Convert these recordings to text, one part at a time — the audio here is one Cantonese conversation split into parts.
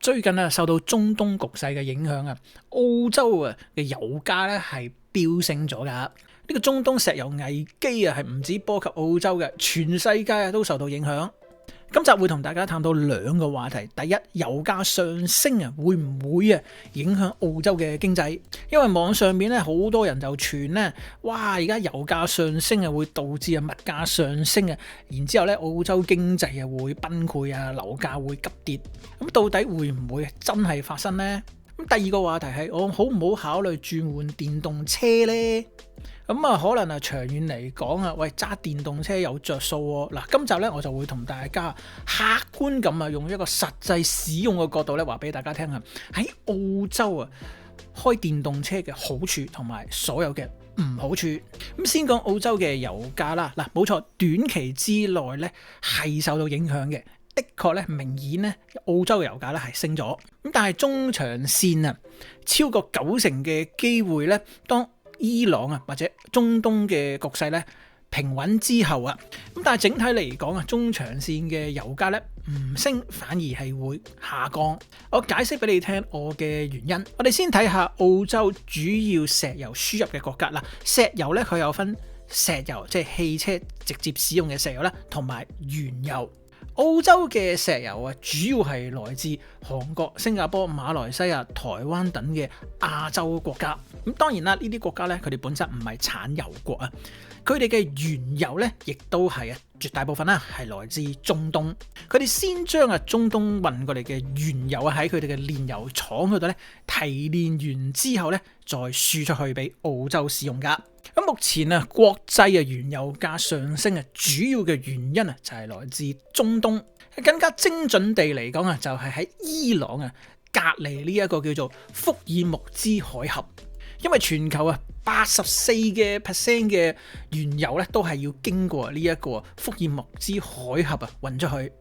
最近啊，受到中東局勢嘅影響啊，澳洲啊嘅油價咧係飆升咗噶。呢個中東石油危機啊，係唔止波及澳洲嘅，全世界啊都受到影響。今集會同大家探討兩個話題。第一，油價上升啊，會唔會啊影響澳洲嘅經濟？因為網上面咧好多人就傳咧，哇！而家油價上升啊，會導致啊物價上升啊，然之後咧澳洲經濟啊會崩潰啊，樓價會急跌。咁到底會唔會真係發生呢？咁第二個話題係我好唔好考慮轉換電動車呢？咁啊，可能啊長遠嚟講啊，喂，揸電動車有着數喎。嗱，今集咧我就會同大家客觀咁啊，用一個實際使用嘅角度咧，話俾大家聽啊，喺澳洲啊開電動車嘅好處同埋所有嘅唔好處。咁先講澳洲嘅油價啦。嗱，冇錯，短期之內咧係受到影響嘅。的確咧，明顯咧，澳洲嘅油價咧係升咗。咁但係中長線啊，超過90%嘅機會咧，當伊朗啊或者中東嘅局勢咧平穩之後啊，咁但係整體嚟講啊，中長線嘅油價咧唔升，反而係會下降。我解釋俾你聽我嘅原因。我哋先睇下澳洲主要石油輸入嘅國家啦。石油咧佢有分石油，即係汽車直接使用嘅石油啦，同埋原油。澳洲嘅石油啊，主要係來自韓國、新加坡、馬來西亞、台灣等嘅亞洲國家。咁當然啦，呢啲國家咧，佢哋本身唔係產油國啊，佢哋嘅原油咧，亦都係啊，絕大部分啦係來自中東。佢哋先將啊中東運過嚟嘅原油啊喺佢哋嘅煉油廠嗰度咧提煉完之後咧，再輸出去俾澳洲使用噶。咁目前啊，國際嘅原油價上升啊，主要嘅原因啊就係來自中東。更加精準地嚟講啊，就係喺伊朗啊隔離呢一個叫做福爾木茲海峽。因為全球啊84%嘅原油咧都係要經過呢一個福爾木茲海峽啊運出去。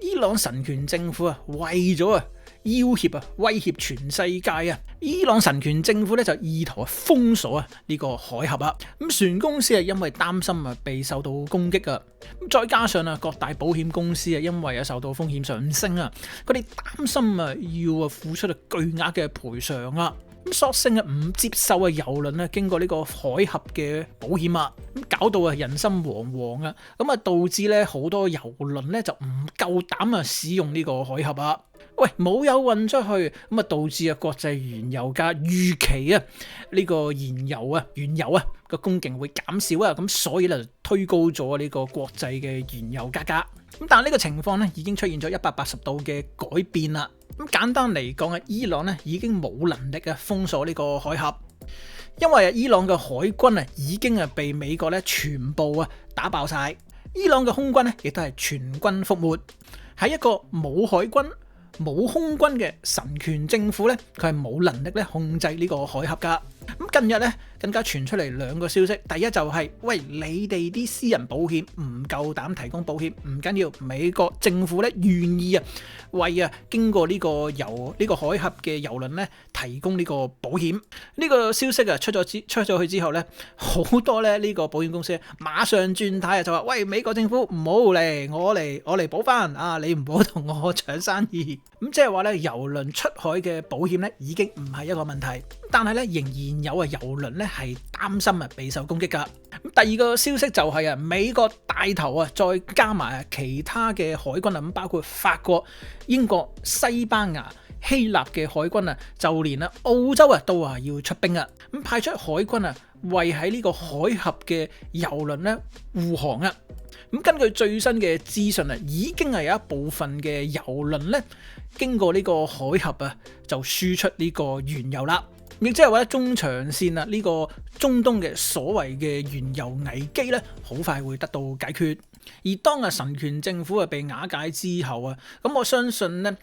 伊朗神權政府啊為咗啊要挾啊威脅全世界啊，伊朗神權政府咧就意圖封鎖啊呢個海峽啊。咁船公司係因為擔心啊被受到攻擊啊，咁再加上啊各大保險公司啊因為啊受到風險上升啊，佢哋擔心啊要啊付出啊巨額嘅賠償啊。咁索性啊唔接受啊油輪咧經過呢個海峽嘅保險啊，咁搞到啊人心惶惶啊，咁啊導致咧好多油輪咧就唔夠膽啊使用呢個海峽啊。喂，冇油運出去，咁啊導致啊國際原油價預期啊呢個原油啊個供應會減少啊，咁所以咧就推高咗呢個國際嘅原油價格。咁但係呢個情況咧已經出現咗180度嘅改變啦。咁簡單嚟講啊，伊朗咧已經冇能力啊封鎖呢個海峽，因為啊伊朗嘅海軍啊已經啊被美國咧全部啊打爆晒。伊朗嘅空軍咧亦都係全軍覆沒。喺一個冇海軍冇空軍嘅神權政府咧，佢係冇能力咧控制呢個海峽噶。咁近日咧更加傳出嚟兩個消息，第一就係喂，你哋啲私人保險唔夠膽提供保險，唔緊要，美國政府咧願意啊為啊經過呢個海峽嘅油輪咧提供呢個保險。呢個消息啊出咗去之後咧，好多咧呢個保險公司馬上轉態啊，就話喂，美國政府唔好嚟，我嚟保翻啊，你唔好同我搶生意。咁即係話咧，油輪出海嘅保險咧已經唔係一個問題，但係咧仍然有啊油輪咧係擔心啊備受攻擊噶。咁第二個消息就係啊美國帶頭啊，再加埋其他嘅海軍啊，咁包括法國、英國、西班牙、希臘嘅海軍啊，就連啊澳洲啊都話要出兵啊，咁派出海軍啊為喺呢個海峽嘅油輪咧護航啊。咁根據最新嘅資訊啊，已經係有一部分嘅油輪咧經過呢個海峽啊，就輸出呢個原油啦。亦即係話中長線啊，呢個中東嘅所謂嘅原油危機咧，好快會得到解決。而當啊神權政府啊被瓦解之後啊，咁我相信咧，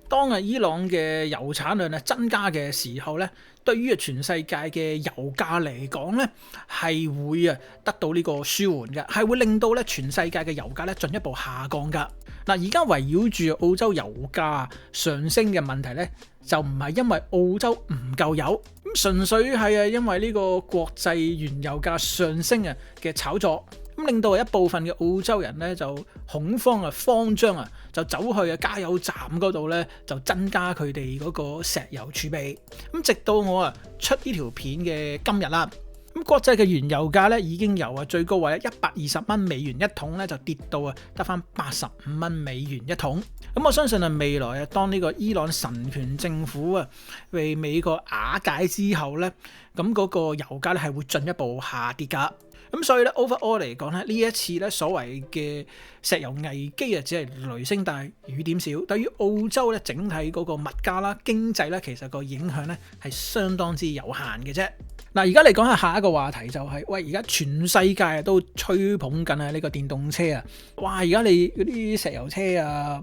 當啊伊朗嘅油產量啊增加嘅時候咧，對於全世界嘅油價嚟講咧，係會啊得到呢個舒緩嘅，係會令到咧全世界嘅油價咧進一步下降噶。嗱，而家圍繞住澳洲油價上升嘅問題咧，就唔係因為澳洲唔夠油，咁純粹係因為呢個國際原油價上升啊嘅炒作。咁令到一部分嘅澳洲人咧就恐慌慌張就走去加油站嗰度咧就增加佢哋嗰個石油儲備。咁直到我出呢條片嘅今日啦，咁國際嘅原油價咧已經由最高位$120一桶咧就跌到得翻$85一桶。咁我相信未來當呢個伊朗神權政府被美國瓦解之後咧，咁嗰個油價咧係會進一步下跌噶。咁所以咧 overall 嚟講咧，呢一次咧所謂嘅石油危機只係雷聲大雨點少，對於澳洲咧整體嗰個物價啦、經濟咧，其實個影響咧係相當之有限嘅啫。嗱，而家嚟講下一個話題就係，喂，而家全世界都吹捧緊呢個電動車啊！哇，而家你嗰啲石油車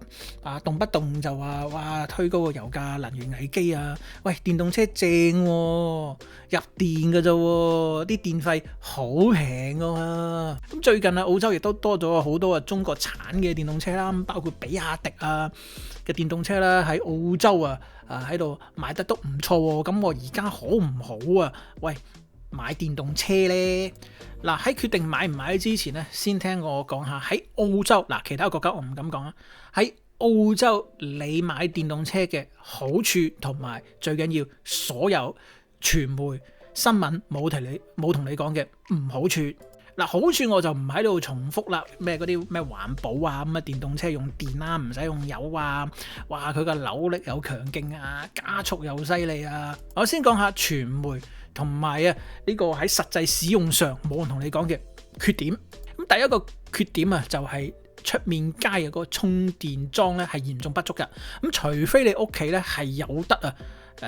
動不動就話哇推高個油價、能源危機啊！喂，電動車正入電㗎啫喎，啲電費好平㗎嘛！咁最近澳洲亦都多咗好多中國產嘅電動車啦，包括比亞迪嘅電動車啦，喺澳洲喺度賣得都唔錯喎。咁我而家好唔好啊？喂，買電動車呢？嗱，喺決定買唔買之前呢，先聽我講下喺澳洲其他國家我唔敢講啊。喺澳洲你買電動車嘅好處同埋最緊要所有傳媒新聞冇同你講嘅唔好處。好處我就唔喺度重複啦，咩嗰啲咩環保咁電動車用電啦，唔使用油哇佢個扭力又強勁加速又犀利我先講下傳媒同埋呢個喺實際使用上冇人同你講嘅缺點。咁第一個缺點就係出面街嘅嗰個充電樁咧係嚴重不足嘅。咁除非你屋企咧係有得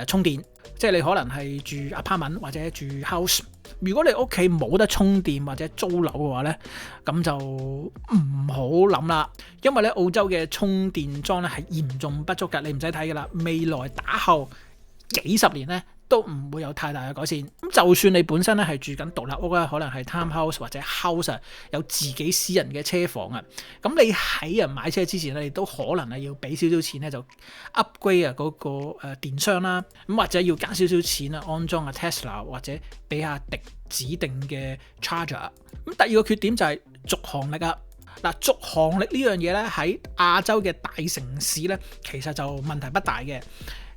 充電，即係你可能係住 apartment 或者住 house。如果你屋企冇得充電或者租樓嘅話咧，咁就唔好諗啦。因為咧澳洲嘅充電樁咧係嚴重不足嘅，你唔使睇噶啦。未來打後幾十年咧都唔會有太大嘅改善。咁就算你本身咧係住緊獨立屋可能係 townhouse 或者 house 有自己私人嘅車房咁你喺買車之前咧，你都可能要俾少少錢咧就 upgrade 嗰個電箱啦，咁或者要加少少錢安裝Tesla 或者比亞迪指定嘅 charger。咁第二個缺點就係續航力續航力呢樣嘢咧喺亞洲嘅大城市咧其實就問題不大嘅。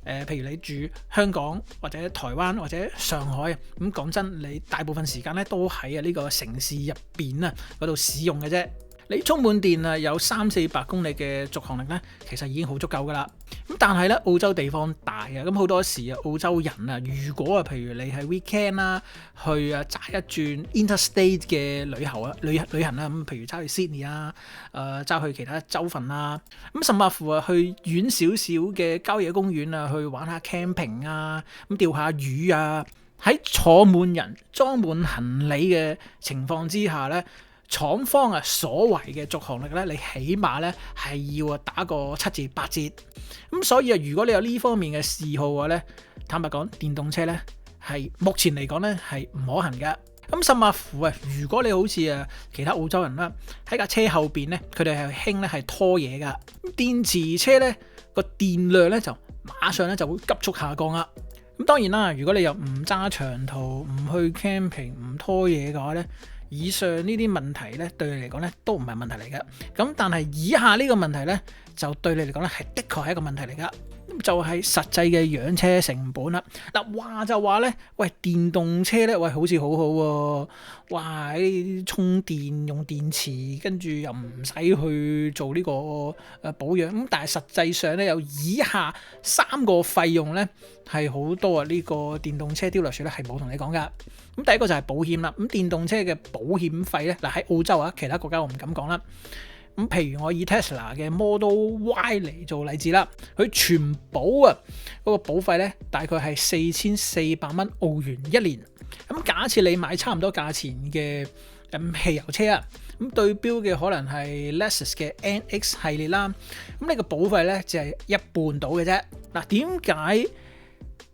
譬如你住香港或者台灣或者上海咁講真，你大部分時間咧都喺呢個城市入邊嗰度使用嘅啫。你充滿電有300-400公里嘅續航力咧，其實已經好足夠噶啦。咁但係咧澳洲地方大咁好多時澳洲人如果譬如你係 weekend 去揸一轉 interstate 嘅旅行咁譬如揸去 Sydney 揸去其他州份咁甚至乎去遠少少嘅郊野公園去玩下 camping 咁釣下魚喺坐滿人裝滿行李嘅情況之下咧，廠方所謂嘅續航力咧，你起碼咧係要打個7至8折。咁所以如果你有呢方面嘅嗜好嘅話咧，坦白講，電動車咧係目前嚟講咧係唔可行嘅。咁甚至乎如果你好似其他澳洲人喺架車後邊咧，佢哋係興咧係拖嘢噶。電池車咧個電量咧就馬上咧就會急速下降啦。咁當然啦，如果你又唔揸長途、唔去 camping、唔拖嘢嘅話咧，以上呢啲問題咧對你嚟講咧都唔係問題嚟嘅。咁但係以下呢個問題咧就對你嚟講咧係的確係一個問題嚟噶。就係實際嘅養車成本啦。話就話咧，喂，電動車咧，喂，好似好好喎。哇，充電用電池，跟住又唔使去做呢個保養。咁但係實際上咧，有以下3個費用咧係好多呢個電動車 dealership 咧係冇同你講噶。咁第一個就係保險啦。咁電動車嘅保險費咧，喺澳洲其他國家我唔敢講啦。咁譬如我以 Tesla 嘅 Model Y 嚟做例子啦，佢全保嗰個保費咧大概係$4400澳元一年。咁假設你買差唔多價錢嘅汽油車咁對標嘅可能係 Lexus 嘅 NX 系列啦。咁呢個保費咧就係一半到嘅啫。點解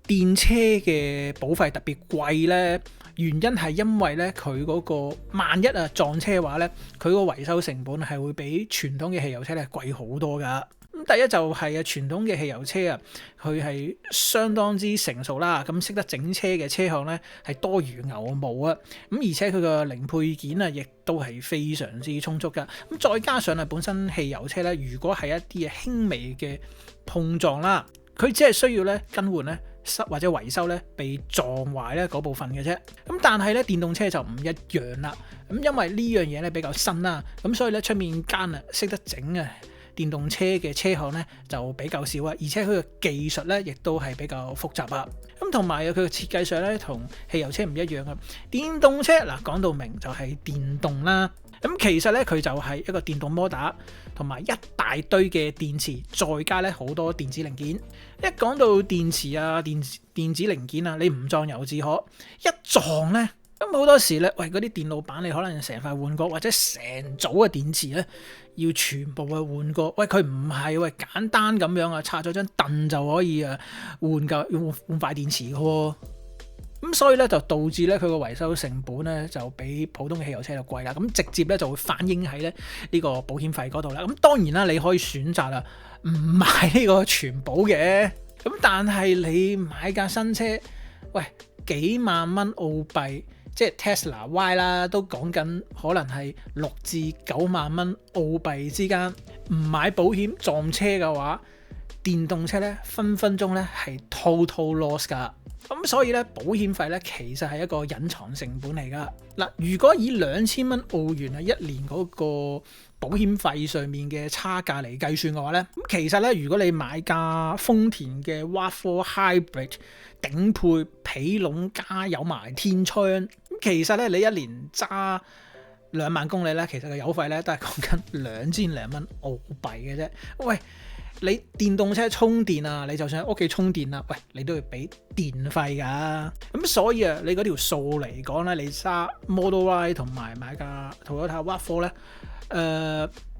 電車嘅保費特別貴咧？原因係因為咧佢嗰個萬一撞車嘅話咧，佢個維修成本係會比傳統嘅汽油車咧貴好多噶。咁第一就係傳統嘅汽油車啊，佢係相當之成熟啦，咁識得整車嘅車項咧係多如牛毛啊，咁而且佢個零配件啊亦都係非常之充足噶。咁再加上啊本身汽油車咧，如果係一啲輕微嘅碰撞啦，佢只係需要咧更換咧或者維修咧被撞壞咧嗰部分嘅啫。咁但係咧電動車就唔一樣啦。咁因為呢樣嘢咧比較新啦，咁所以咧出面間啊識得整啊電動車嘅車行咧就比較少啊，而且佢嘅技術咧亦都係比較複雜啊。咁同埋佢嘅設計上咧同汽油車唔一樣啊。電動車嗱講到明就係電動啦。咁其實咧佢就係一個電動摩打同埋一大堆嘅電池，再加咧好多電子零件。一講到電池啊、電子零件啊，你唔撞由自可，一撞咧，咁好多時咧，喂嗰啲電路板你可能成塊換過，或者成組嘅電池咧要全部去換過。喂佢唔係喂簡單咁樣啊，拆咗張凳就可以啊換塊電池嘅喎。咁所以咧就導致咧佢個維修成本咧就比普通嘅汽油車就貴啦，咁直接咧就會反映喺咧呢個保險費嗰度啦。咁當然啦，你可以選擇啦唔買呢個全保嘅，咁但係你買架新車，喂幾萬蚊澳幣，即係 Tesla Y 啦，都講緊可能係6至9萬蚊澳幣之間，唔買保險撞車嘅話，電動車咧分分鐘咧係 total loss 噶。咁所以咧保險費咧其實係一個隱藏成本嚟噶。嗱，如果以2000蚊澳元啊一年嗰個保險費上面嘅差價嚟計算嘅話咧，咁其實咧如果你買架豐田嘅 RAV4 Hybrid 頂配皮籠加有埋天窗，咁其實咧你一年揸2萬公里咧，其實個油費咧都係講緊2000零蚊澳幣嘅啫。喂！你電動車充電啊，你就算喺屋企充電啊，喂，你都要俾電費㗎。咁所以啊，你嗰條數嚟講咧，你揸 Model Y 同埋買架 Toyota RAV4 咧，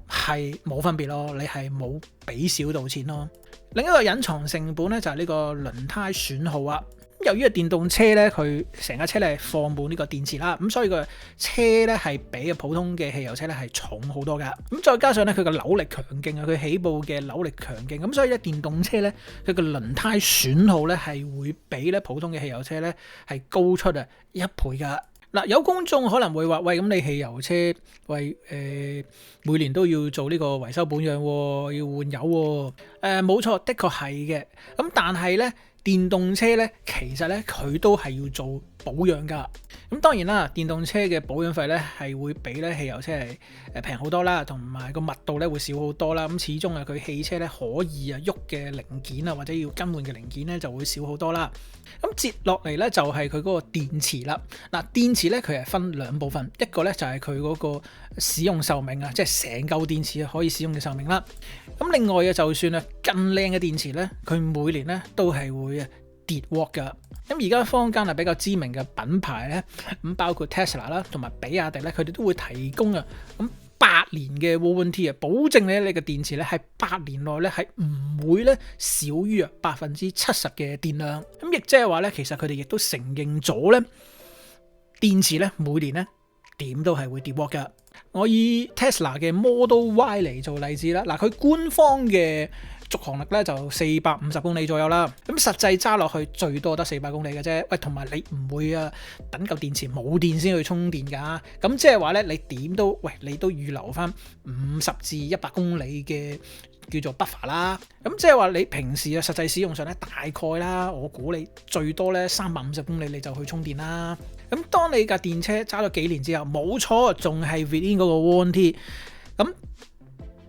係冇分別咯，你係冇俾少到錢咯。另一個隱藏成本咧就係呢個輪胎損耗啊。由於個電動車咧，佢成架車咧放滿呢個電池啦，咁所以個車咧係比普通嘅汽油車咧係重好多噶。咁再加上咧佢個扭力強勁啊，佢起步嘅扭力強勁，咁所以咧電動車咧佢個輪胎損耗咧係會比咧普通嘅汽油車咧係高出1倍噶。嗱，有公眾可能會話：喂，咁你汽油車，喂，每年都要做呢個維修保養喎，要換油喎。冇錯，的確係嘅。咁但係咧，電動車咧，其實咧佢都係要做保養㗎。咁當然啦，電動車嘅保養費咧係會比咧汽油車係平好多啦，同埋個密度咧會少好多啦。咁始終啊，佢汽車咧可以啊喐嘅零件啊，或者要更換嘅零件咧就會少好多啦。咁接落嚟咧就係佢嗰個電池啦。嗱，電池咧佢係分2部分，一個咧就係佢嗰個使用壽命啊，即係成嚿電池可以使用嘅壽命啦。咁另外嘅就算啊更靚嘅電池咧，佢每年咧都係會跌鑊噶。咁而家坊間係比較知名嘅品牌咧，咁包括 Tesla 啦，同埋比亞迪咧，佢哋都會提供啊咁8年嘅 warranty 啊，保證咧你嘅電池咧係8年內咧係唔會咧少於70%嘅電量。咁亦即係話咧，其實佢哋亦都承認咗咧，電池咧每年咧點都係會跌鑊噶。我以 Tesla 嘅 Model Y 嚟做例子啦，嗱，佢官方嘅續航力咧就450公里左右啦，咁實際揸落去最多得400公里嘅啫。喂，同埋你唔會啊等嚿電池冇電先去充電㗎，咁即係話咧你點都你都預留翻50至100公里嘅叫做 buffer 啦。咁即係話你平時啊實際使用上咧大概啦，我估你最多咧350公里你就去充電啦。咁當你架電車揸咗幾年之後，冇錯，仲係 within 嗰個 warranty， 咁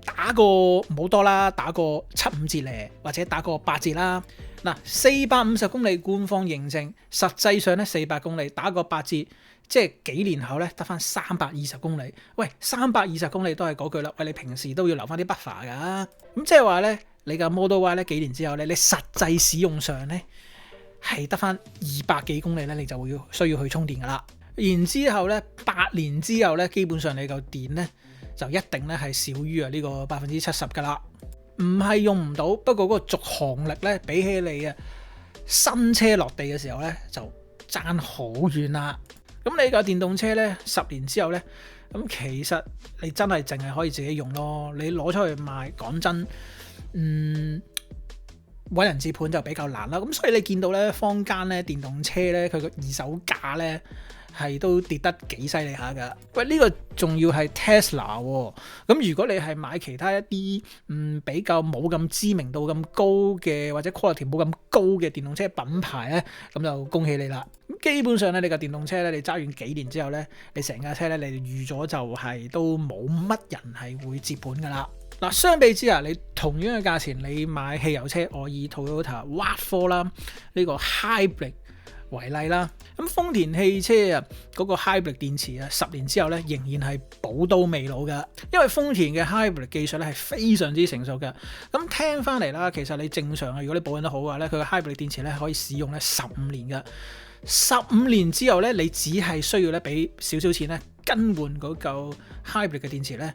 打個唔好多啦，打個7-5折咧，或者打個8折啦。嗱，450公里官方認證，實際上咧400公里打個8折，即係幾年後咧得翻320公里。喂，320公里都係嗰句啦。喂，你平時都要留翻啲 buffer 㗎。咁即係話咧，你架 Model Y 咧幾年之後咧，你實際使用上咧係得翻200幾公里咧，你就會需要去充電㗎啦。然之後咧8年之後咧，基本上你嚿電咧就一定咧係少於呢個70%㗎啦。唔係用唔到，不過嗰個續航力咧比起你啊新車落地嘅時候咧就爭好遠啦。咁你架電動車咧10年之後咧，咁其實你真係淨係可以自己用咯。你攞出去賣，講真，揾人接盤就比較難啦。咁所以你見到咧，坊間咧電動車咧，佢個二手價咧係都跌得幾犀利下㗎。喂，呢個仲要係 Tesla 喎。咁如果你係買其他一啲比較冇咁知名度咁高嘅，或者 quality 冇咁高嘅電動車品牌咧，咁就恭喜你啦。基本上咧，你架電動車咧，你揸完幾年之後咧，你成架車咧，你預咗就係都冇乜人係會接盤㗎啦。嗱，相比之下，你同樣嘅價錢，你買汽油車，我以 Toyota RAV4 啦，呢個 Hybrid 為例啦，咁豐田汽車啊嗰個 Hybrid 電池啊，10年之後咧仍然係寶刀未老噶，因為豐田嘅 Hybrid 技術咧係非常之成熟嘅。咁聽翻嚟啦，其實你正常啊，如果你保養得好嘅話咧，佢嘅 Hybrid 電池咧可以使用咧15年噶。15年之後咧，你只係需要咧俾少少錢咧更換嗰嚿 Hybrid 嘅電池咧，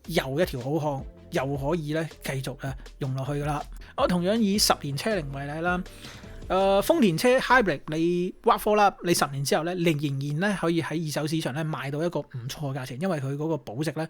又一條好漢。又可以咧繼續用落去噶啦。我同樣以10年車齡為例啦，豐田車 Hybrid 你 RAV4 啦，你10年之後咧，你仍然咧可以喺二手市場咧賣到一個唔錯嘅價錢，因為佢嗰個保值咧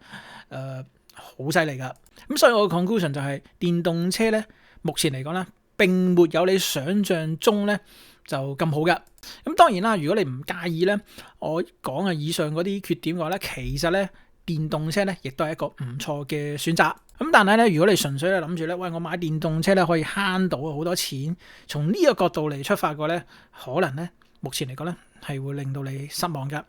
好犀利噶。咁所以我嘅 conclusion 就係電動車咧，目前嚟講咧並沒有你想象中咧就咁好噶。咁當然啦，如果你唔介意咧，我講嘅以上嗰啲缺點嘅話咧，其實咧電動車咧亦都係一個唔錯嘅選擇。咁但係咧，如果你純粹咧諗住咧，喂，我買電動車咧可以慳到好多錢，從呢個角度嚟出發嘅咧，可能咧目前嚟講咧係會令到你失望噶。